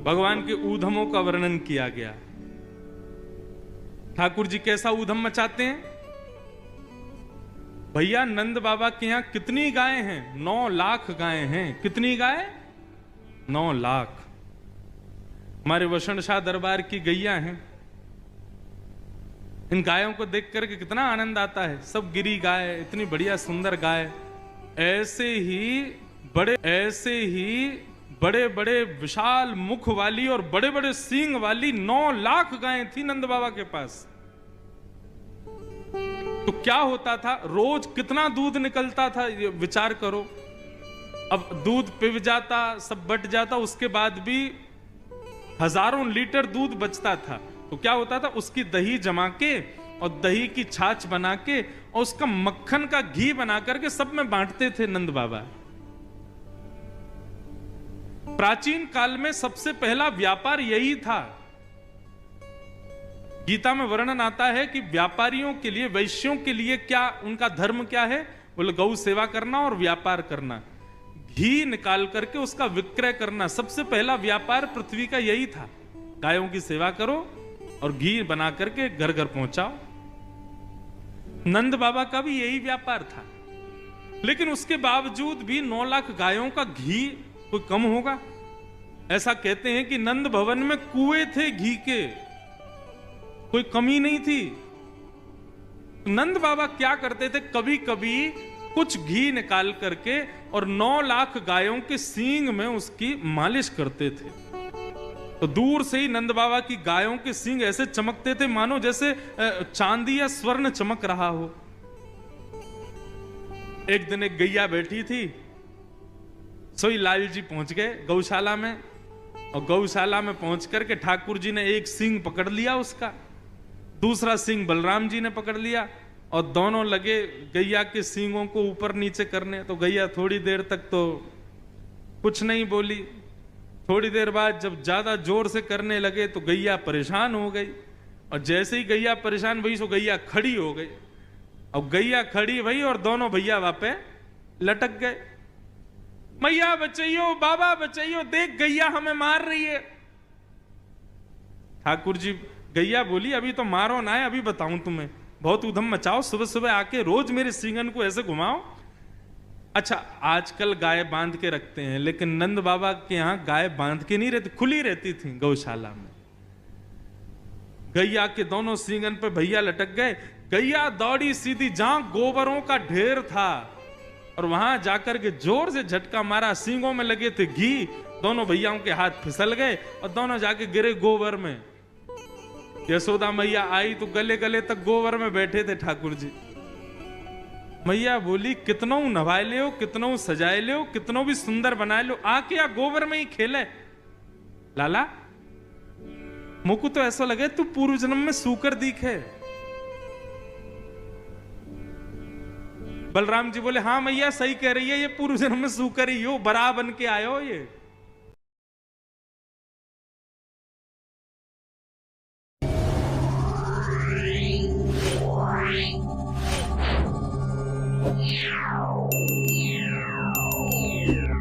भगवान के ऊधमों का वर्णन किया गया। ठाकुर जी कैसा ऊधम मचाते हैं? भैया नंद बाबा के यहां कितनी गायें हैं? 9 लाख गायें हैं। कितनी गाय? 9 लाख। हमारे वसंत शाह दरबार की गैया हैं। इन गायों को देख करके कितना आनंद आता है। सब गिरी गाय, इतनी बढ़िया सुंदर गाय। ऐसे ही बड़े बड़े विशाल मुख वाली और बड़े बड़े सींग वाली 9 लाख गायें थी नंद बाबा के पास। तो क्या होता था? रोज कितना दूध निकलता था, ये विचार करो। अब दूध पिव जाता, सब बट जाता, उसके बाद भी हजारों लीटर दूध बचता था। तो क्या होता था? उसकी दही जमा के और दही की छाछ बना के और उसका मक्खन का घी बना करके सब में बांटते थे नंद बाबा। प्राचीन काल में सबसे पहला व्यापार यही था। गीता में वर्णन आता है कि व्यापारियों के लिए, वैश्यों के लिए क्या उनका धर्म क्या है? बोले गौ सेवा करना और व्यापार करना, घी निकाल करके उसका विक्रय करना। सबसे पहला व्यापार पृथ्वी का यही था। गायों की सेवा करो और घी बना करके घर घर पहुंचाओ। नंद बाबा का भी यही व्यापार था। लेकिन उसके बावजूद भी 9 लाख गायों का घी कोई कम होगा? ऐसा कहते हैं कि नंद भवन में कुएं थे घी के, कोई कमी नहीं थी। नंद बाबा क्या करते थे? कभी कभी कुछ घी निकाल करके और 9 लाख गायों के सींग में उसकी मालिश करते थे। तो दूर से ही नंद बाबा की गायों के सींग ऐसे चमकते थे मानो जैसे चांदी या स्वर्ण चमक रहा हो। एक दिन एक गैया बैठी थी, सोई लाल जी पहुंच गए गौशाला में, और गौशाला में पहुंच करके ठाकुर जी ने एक सींग पकड़ लिया उसका, दूसरा सींग बलराम जी ने पकड़ लिया और दोनों लगे गैया के सींगों को ऊपर नीचे करने। तो गैया थोड़ी देर तक तो कुछ नहीं बोली। थोड़ी देर बाद जब ज्यादा जोर से करने लगे तो गैया परेशान हो गई, और जैसे ही गैया परेशान हुई तो गैया खड़ी हो गई। अब गैया खड़ी भई और दोनों भैया वहां पे लटक गए। मैया बचाइयो, बाबा बचाइयो, देख गैया हमें मार रही है। ठाकुर जी, गैया बोली अभी तो मारो ना है, अभी बताऊं तुम्हें, बहुत उधम मचाओ, सुबह सुबह आके रोज मेरे सींगन को ऐसे घुमाओ। अच्छा, आजकल गाय बांध के रखते हैं, लेकिन नंद बाबा के यहां गाय बांध के नहीं रहती, खुली रहती थी गौशाला में। गैया के दोनों सींगन पे भैया लटक गए। गैया दौड़ी सीधी जहां गोबरों का ढेर था और वहां जाकर के जोर से झटका मारा, सींगों में लगे थे घी, दोनों भैयाओं के हाथ फिसल गए और दोनों जाके गिरे गोबर में। यशोदा मैया आई तो गले गले तक गोबर में बैठे थे ठाकुर जी। मैया बोली कितनों नवाए ले हो, कितनों सजाए ले हो, कितनों भी सुंदर बनाए लो, आके या गोबर में ही खेले। लाला मुझको तो ऐसा लगे तू पूर्व जन्म में सूकर दिखे। बलराम जी बोले हाँ मैया सही कह रही है, ये पूर्व जन्म में सूकर ही हो, बरा बन के आयो ये।